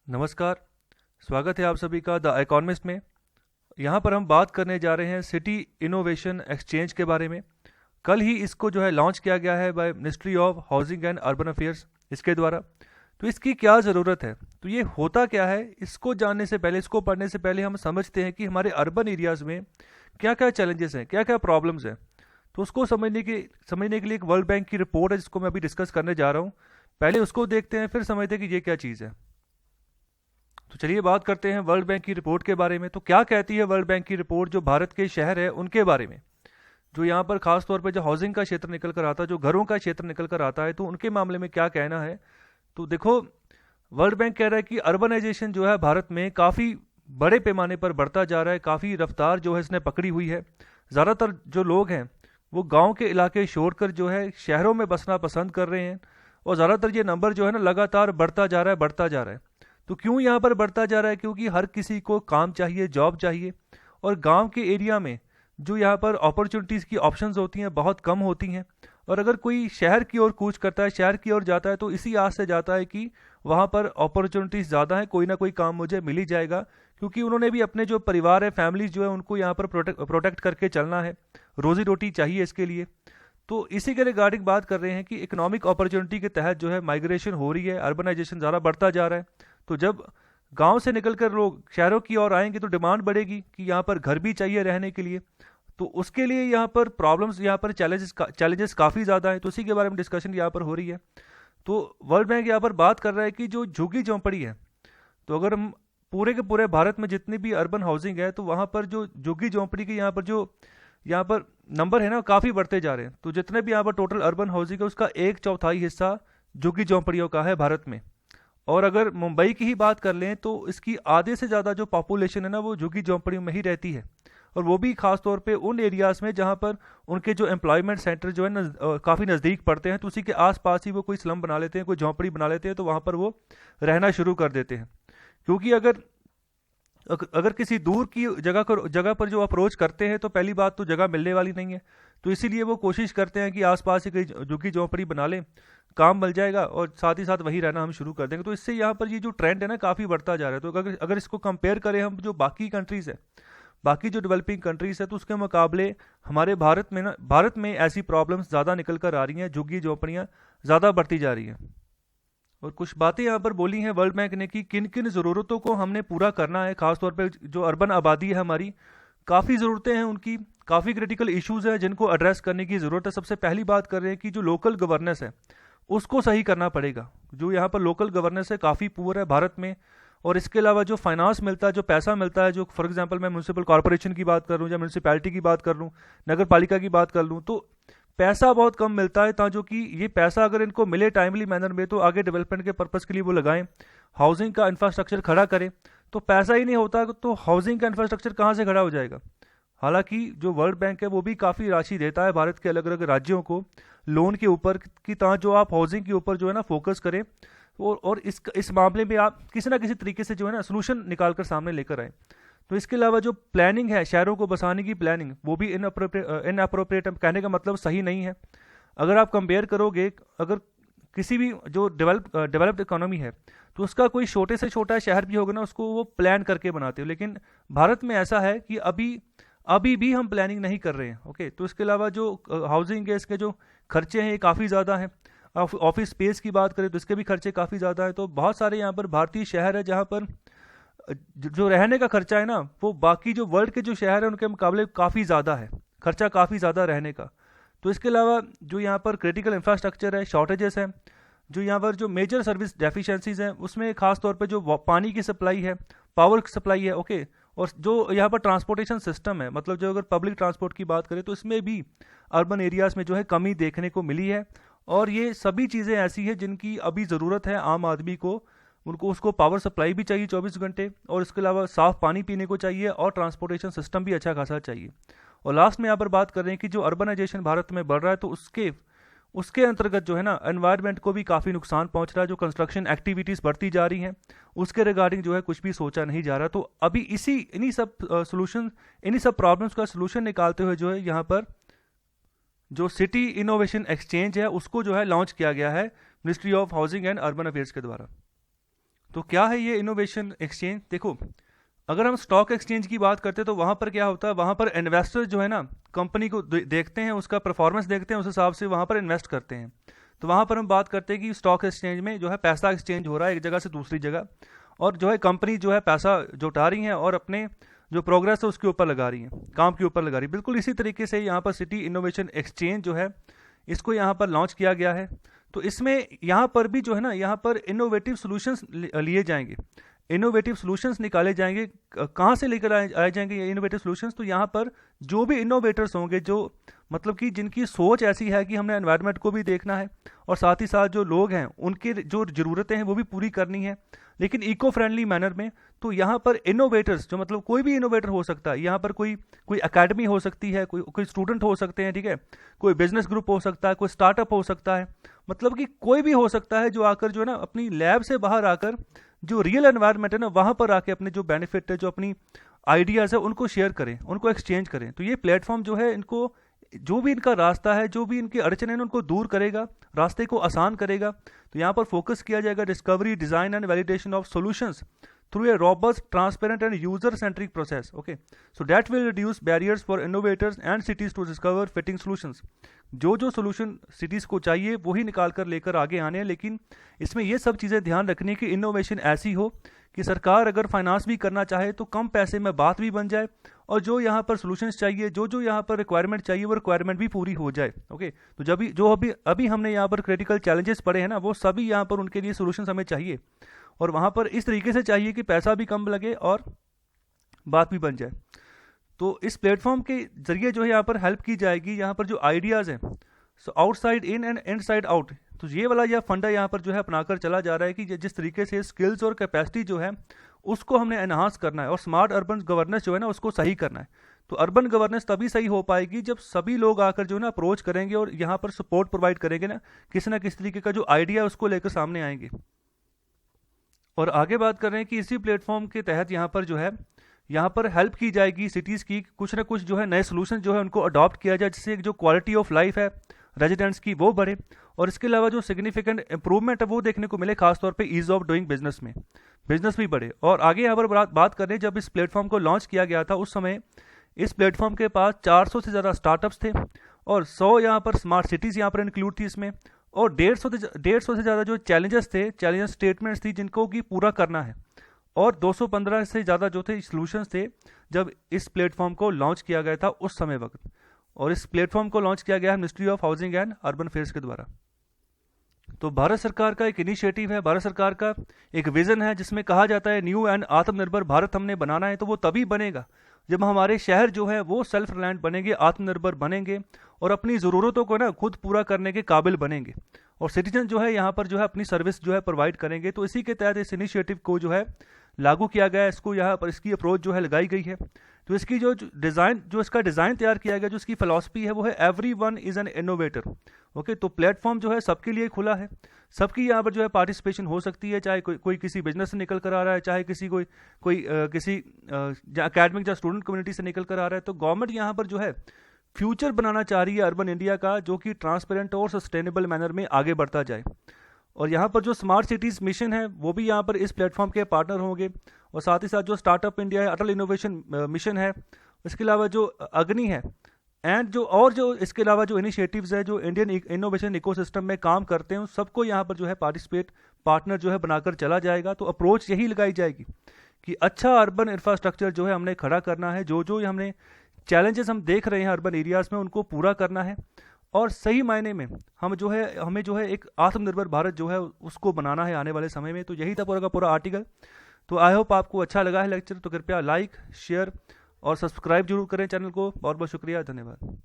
नमस्कार। स्वागत है आप सभी का द इकोनॉमिस्ट में। यहाँ पर हम बात करने जा रहे हैं सिटी इनोवेशन एक्सचेंज के बारे में। कल ही इसको जो है लॉन्च किया गया है by ministry of housing and urban affairs इसके द्वारा। तो इसकी क्या ज़रूरत है, तो ये होता क्या है, इसको जानने से पहले, इसको पढ़ने से पहले हम समझते हैं कि हमारे अर्बन एरियाज़ में क्या क्या चैलेंजेस हैं, क्या क्या प्रॉब्लम्स हैं। तो उसको समझने के लिए एक वर्ल्ड बैंक की रिपोर्ट है जिसको मैं अभी डिस्कस करने जा रहा हूँ। पहले उसको देखते हैं, फिर समझते हैं कि ये क्या चीज़ है। तो चलिए बात करते हैं वर्ल्ड बैंक की रिपोर्ट के बारे में। तो क्या कहती है वर्ल्ड बैंक की रिपोर्ट जो भारत के शहर है उनके बारे में, जो यहाँ पर खास तौर पे जो हाउसिंग का क्षेत्र निकल कर आता है, जो घरों का क्षेत्र निकल कर आता है, तो उनके मामले में क्या कहना है। तो देखो, वर्ल्ड बैंक कह रहा है कि अर्बनाइजेशन जो है भारत में काफ़ी बड़े पैमाने पर बढ़ता जा रहा है, काफ़ी रफ्तार जो है इसने पकड़ी हुई है। ज़्यादातर जो लोग हैं वो गाँव के इलाके छोड़कर जो है शहरों में बसना पसंद कर रहे हैं, और ज़्यादातर ये नंबर जो है ना लगातार बढ़ता जा रहा है, बढ़ता जा रहा है। तो क्यों यहाँ पर बढ़ता जा रहा है, क्योंकि हर किसी को काम चाहिए, जॉब चाहिए, और गांव के एरिया में जो यहाँ पर अपॉर्चुनिटीज़ की ऑप्शंस होती हैं बहुत कम होती हैं। और अगर कोई शहर की ओर कूच करता है, शहर की ओर जाता है, तो इसी आस से जाता है कि वहाँ पर अपॉर्चुनिटीज़ ज़्यादा है, कोई ना कोई काम मुझे मिल ही जाएगा, क्योंकि उन्होंने भी अपने जो परिवार है, फैमिलीज जो है, उनको यहाँ पर प्रोटेक्ट करके चलना है, रोज़ी रोटी चाहिए इसके लिए। तो इसी के रिगार्डिंग बात कर रहे हैं कि इकोनॉमिक अपॉर्चुनिटी के तहत जो है माइग्रेशन हो रही है, अर्बनाइजेशन ज़्यादा बढ़ता जा रहा है। तो जब गांव से निकलकर लोग शहरों की ओर आएंगे तो डिमांड बढ़ेगी कि यहाँ पर घर भी चाहिए रहने के लिए। तो उसके लिए यहाँ पर प्रॉब्लम्स, यहाँ पर चैलेंजेस काफ़ी ज़्यादा है। तो उसी के बारे में डिस्कशन यहाँ पर हो रही है। तो वर्ल्ड बैंक यहाँ पर बात कर रहा है कि जो झुग्गी झोंपड़ी है, तो अगर हम पूरे के पूरे भारत में जितनी भी अर्बन हाउसिंग है, तो वहाँ पर जो झुग्गी झोंपड़ी की यहाँ पर नंबर है ना, काफ़ी बढ़ते जा रहे हैं। तो जितने भी यहाँ पर टोटल अर्बन हाउसिंग है उसका 1/4 हिस्सा झुग्गी झोंपड़ियों का है भारत में। और अगर मुंबई की ही बात कर लें तो इसकी आधे से ज़्यादा जो पॉपुलेशन है ना वो झुग्गी झोंपड़ियों में ही रहती है। और वो भी खास तौर पे उन एरियाज़ में जहाँ पर उनके जो एम्प्लॉयमेंट सेंटर जो है ना काफ़ी नज़दीक पड़ते हैं, तो उसी के आसपास ही वो कोई स्लम बना लेते हैं, कोई झोंपड़ी बना लेते हैं, तो वहाँ पर वो रहना शुरू कर देते हैं। क्योंकि अगर किसी दूर की जगह पर जो अप्रोच करते हैं तो पहली बात तो जगह मिलने वाली नहीं है। तो इसीलिए वो कोशिश करते हैं कि आसपास ही कहीं झुग्गी झोंपड़ी बना लें, काम मिल जाएगा और साथ ही साथ वहीं रहना हम शुरू कर देंगे। तो इससे यहाँ पर ये जो ट्रेंड है ना काफ़ी बढ़ता जा रहा है। तो अगर इसको कंपेयर करें हम जो बाकी कंट्रीज़ है, बाकी जो डेवलपिंग कंट्रीज़ है, तो उसके मुकाबले हमारे भारत में ऐसी प्रॉब्लम्स ज़्यादा निकल कर आ रही हैं, झुग्गी झोंपड़ियाँ ज़्यादा बढ़ती जा रही हैं। और कुछ बातें यहाँ पर बोली हैं वर्ल्ड बैंक ने कि किन किन ज़रूरतों को हमने पूरा करना है। खासतौर पर जो अर्बन आबादी है हमारी, काफ़ी ज़रूरतें हैं उनकी, काफ़ी क्रिटिकल इश्यूज़ हैं जिनको एड्रेस करने की ज़रूरत है। सबसे पहली बात कर रहे हैं कि जो लोकल गवर्नेंस है उसको सही करना पड़ेगा। जो यहाँ पर लोकल गवर्नेंस है काफ़ी पुअर है भारत में। और इसके अलावा जो फाइनेंस मिलता है, जो पैसा मिलता है, जो फॉर एग्जांपल मैं म्यूनसिपल कॉर्पोरेशन की बात कर लूँ या म्यूनसिपैलिटी की बात कर लूँ, नगर पालिका की बात कर लूँ, तो पैसा बहुत कम मिलता है। जो कि ये पैसा अगर इनको मिले टाइमली मैनर में तो आगे डेवलपमेंट के पर्पज़ के लिए वो लगाएं, हाउसिंग का इंफ्रास्ट्रक्चर खड़ा करें। तो पैसा ही नहीं होता तो हाउसिंग का इंफ्रास्ट्रक्चर कहाँ से खड़ा हो जाएगा। हालांकि जो वर्ल्ड बैंक है वो भी काफ़ी राशि देता है भारत के अलग अलग राज्यों को लोन के ऊपर, कि जो आप हाउसिंग के ऊपर जो है ना फोकस करें, और इस मामले में आप किसी ना किसी तरीके से जो है ना सोल्यूशन निकाल कर सामने लेकर आए। तो इसके अलावा जो प्लानिंग है, शहरों को बसाने की प्लानिंग, वो भी इनअप्रोप्रिएट कहने का मतलब सही नहीं है। अगर आप कंपेयर करोगे, अगर किसी भी जो डेवलप्ड इकोनॉमी है तो उसका कोई छोटे से छोटा शहर भी होगा ना, उसको वो प्लान करके बनाते हो। लेकिन भारत में ऐसा है कि अभी भी हम प्लानिंग नहीं कर रहे हैं। ओके, तो इसके अलावा जो हाउसिंग है, इसके जो खर्चे हैं ये काफ़ी ज़्यादा हैं। ऑफिस स्पेस की बात करें तो इसके भी खर्चे काफ़ी ज़्यादा है। तो बहुत सारे यहाँ पर भारतीय शहर है जहाँ पर जो रहने का खर्चा है ना, वो बाकी जो वर्ल्ड के जो शहर है उनके मुकाबले काफ़ी ज़्यादा है, खर्चा काफ़ी ज़्यादा रहने का। तो इसके अलावा जो यहाँ पर क्रिटिकल इंफ्रास्ट्रक्चर है, शॉर्टेजेस हैं, जो यहाँ पर जो मेजर सर्विस डेफिशिएंसीज हैं, उसमें खास तौर पे जो पानी की सप्लाई है, पावर सप्लाई है, ओके, और जो यहाँ पर ट्रांसपोर्टेशन सिस्टम है, मतलब जो अगर पब्लिक ट्रांसपोर्ट की बात करें तो इसमें भी अर्बन एरियाज़ में जो है कमी देखने को मिली है। और ये सभी चीज़ें ऐसी है जिनकी अभी ज़रूरत है आम आदमी को। उनको उसको पावर सप्लाई भी चाहिए 24 घंटे, और इसके अलावा साफ़ पानी पीने को चाहिए, और ट्रांसपोर्टेशन सिस्टम भी अच्छा खासा चाहिए। और लास्ट में यहाँ पर बात कर रहे हैं कि जो अर्बनाइजेशन भारत में बढ़ रहा है तो उसके अंतर्गत जो है ना एनवायरनमेंट को भी काफ़ी नुकसान पहुंच रहा है। जो कंस्ट्रक्शन एक्टिविटीज़ बढ़ती जा रही हैं उसके रिगार्डिंग जो है कुछ भी सोचा नहीं जा रहा। तो अभी इन्हीं सब प्रॉब्लम्स का सोल्यूशन निकालते हुए जो है यहाँ पर जो सिटी इनोवेशन एक्सचेंज है उसको जो है लॉन्च किया गया है ministry of housing and urban affairs के द्वारा। तो क्या है ये इनोवेशन एक्सचेंज? देखो, अगर हम स्टॉक एक्सचेंज की बात करते हैं तो वहाँ पर क्या होता है, वहाँ पर इन्वेस्टर जो है ना कंपनी को देखते हैं, उसका परफॉर्मेंस देखते हैं, उस हिसाब से वहाँ पर इन्वेस्ट करते हैं। तो वहाँ पर हम बात करते हैं कि स्टॉक एक्सचेंज में जो है पैसा एक्सचेंज हो रहा है एक जगह से दूसरी जगह, और जो है कंपनी जो है पैसा जुटा रही है और अपने जो प्रोग्रेस है उसके ऊपर लगा रही है, काम के ऊपर लगा रही है। बिल्कुल इसी तरीके से यहाँ पर सिटी इनोवेशन एक्सचेंज जो है इसको यहाँ पर लॉन्च किया गया है। तो इसमें यहाँ पर भी जो है ना, यहाँ पर इनोवेटिव सॉल्यूशंस लिए जाएंगे, इनोवेटिव सॉल्यूशंस निकाले जाएंगे। कहाँ से लेकर आए जाएंगे ये इनोवेटिव सॉल्यूशंस? तो यहाँ पर जो भी इनोवेटर्स होंगे, जो मतलब कि जिनकी सोच ऐसी है कि हमने एनवायरनमेंट को भी देखना है और साथ ही साथ जो लोग हैं उनकी जो ज़रूरतें हैं वो भी पूरी करनी है, लेकिन इको फ्रेंडली मैनर में। तो यहाँ पर इनोवेटर्स जो मतलब कोई भी इनोवेटर हो सकता है, यहाँ पर कोई कोई एकेडमी हो सकती है, कोई स्टूडेंट हो सकते हैं, ठीक है, कोई बिजनेस ग्रुप हो सकता है, कोई स्टार्टअप हो सकता है, मतलब कि कोई भी हो सकता है जो आकर जो है ना अपनी लैब से बाहर आकर जो रियल एनवायरनमेंट है ना वहाँ पर आके अपने जो बेनिफिट है, जो अपनी आइडियाज़ है उनको शेयर करें, उनको एक्सचेंज करें। तो ये प्लेटफॉर्म जो है इनको जो भी इनका रास्ता है, जो भी इनकी अड़चन है उनको दूर करेगा, रास्ते को आसान करेगा। तो यहाँ पर फोकस किया जाएगा discovery, design and validation of solutions through a robust, transparent and user-centric process. Okay, so that will reduce barriers for innovators and cities to discover fitting solutions. जो सोल्यूशन सिटीज़ को चाहिए वही निकाल कर लेकर आगे आने हैं, लेकिन इसमें ये सब चीज़ें ध्यान रखनी है कि इनोवेशन ऐसी हो कि सरकार अगर फाइनेंस भी करना चाहे तो कम पैसे में बात भी बन जाए, और जो यहाँ पर सोल्यूशंस चाहिए, जो यहाँ पर रिक्वायरमेंट चाहिए वो रिक्वायरमेंट भी पूरी हो जाए। ओके, तो जो अभी हमने यहाँ पर क्रिटिकल चैलेंजेस पढ़े हैं ना, वो सभी यहाँ पर उनके लिए सोल्यूशंस हमें चाहिए, और वहाँ पर इस तरीके से चाहिए कि पैसा भी कम लगे और बात भी बन जाए। तो इस प्लेटफॉर्म के जरिए जो है यहाँ पर हेल्प की जाएगी, यहाँ पर जो आइडियाज़ हैं, so outside in and inside out. तो ये वाला यह फंडा यहाँ पर जो है अपनाकर चला जा रहा है कि जिस तरीके से स्किल्स और कैपेसिटी जो है उसको हमने एनहांस करना है, और स्मार्ट अर्बन गवर्नेंस जो है ना उसको सही करना है। तो अर्बन गवर्नेंस तभी सही हो पाएगी जब सभी लोग आकर जो है ना अप्रोच करेंगे और यहाँ पर सपोर्ट प्रोवाइड करेंगे ना किस तरीके का जो आइडिया है उसको लेकर सामने आएंगे। और आगे बात कर रहे हैं कि इसी प्लेटफॉर्म के तहत यहाँ पर जो है यहाँ पर हेल्प की जाएगी सिटीज़ की, कुछ ना कुछ जो है नए सोल्यूशन जो है उनको अडॉप्ट किया जाए, जिससे जो क्वालिटी ऑफ लाइफ है रेजिडेंट्स की वो बढ़े, और इसके अलावा जो सिग्निफिकेंट इंप्रूवमेंट है वो देखने को मिले, खासतौर पे ईज ऑफ डूइंग बिजनेस में, बिजनेस भी बढ़े। और आगे यहाँ पर बात करें, जब इस प्लेटफॉर्म को लॉन्च किया गया था उस समय इस प्लेटफॉर्म के पास 400 से ज़्यादा स्टार्टअप्स थे, और 100 यहाँ पर स्मार्ट सिटीज़ यहाँ पर इंक्लूड थी इसमें, और 150 से ज़्यादा जो चैलेंजेस स्टेटमेंट्स थी जिनको कि पूरा करना है, और 215 से ज़्यादा जो थे सॉल्यूशंस थे जब इस प्लेटफॉर्म को लॉन्च किया गया था उस समय वक्त। और इस प्लेटफॉर्म को लॉन्च किया गया है ministry of housing and urban affairs के द्वारा। तो भारत सरकार का एक इनिशिएटिव है, भारत सरकार का एक विजन है, जिसमें कहा जाता है न्यू एंड आत्मनिर्भर भारत हमने बनाना है। तो वो तभी बनेगा जब हमारे शहर जो है वो सेल्फ रिलायंट बनेंगे, आत्मनिर्भर बनेंगे और अपनी ज़रूरतों को ना खुद पूरा करने के काबिल बनेंगे, और सिटीजन जो है यहाँ पर जो है अपनी सर्विस जो है प्रोवाइड करेंगे। तो इसी के तहत इस इनिशिएटिव को जो है लागू किया गया है, इसको यहाँ पर इसकी अप्रोच जो है लगाई गई है। तो इसकी जो इसका डिज़ाइन तैयार किया गया, जो इसकी फिलॉसफी है वो है everyone is an innovator. Okay, तो प्लेटफॉर्म जो है सबके लिए खुला है, सबकी यहाँ पर जो है पार्टिसिपेशन हो सकती है, चाहे कोई किसी बिजनेस से निकल कर आ रहा है, चाहे किसी एकेडमिक या स्टूडेंट कम्युनिटी से निकल कर आ रहा है। तो गवर्नमेंट यहाँ पर जो है फ्यूचर बनाना चाह रही है अर्बन इंडिया का, जो कि ट्रांसपेरेंट और सस्टेनेबल मैनर में आगे बढ़ता जाए। और यहाँ पर जो स्मार्ट सिटीज़ मिशन है वो भी यहाँ पर इस प्लेटफॉर्म के पार्टनर होंगे, और साथ ही साथ जो स्टार्टअप इंडिया है, अटल इनोवेशन मिशन है, इसके अलावा जो अग्नि है, एंड जो इसके अलावा जो इनिशिएटिव्स है जो इंडियन इनोवेशन इकोसिस्टम में काम करते हैं, सबको यहाँ पर जो है पार्टनर जो है बनाकर चला जाएगा। तो अप्रोच यही लगाई जाएगी कि अच्छा अर्बन इंफ्रास्ट्रक्चर जो है हमने खड़ा करना है, जो हमने चैलेंजेस हम देख रहे हैं अर्बन एरियाज़ में उनको पूरा करना है, और सही मायने में हमें जो है एक आत्मनिर्भर भारत जो है उसको बनाना है आने वाले समय में। तो यही था पूरा का पूरा आर्टिकल। तो आई होप आपको अच्छा लगा है लेक्चर, तो कृपया लाइक, शेयर और सब्सक्राइब जरूर करें चैनल को। बहुत बहुत शुक्रिया, धन्यवाद।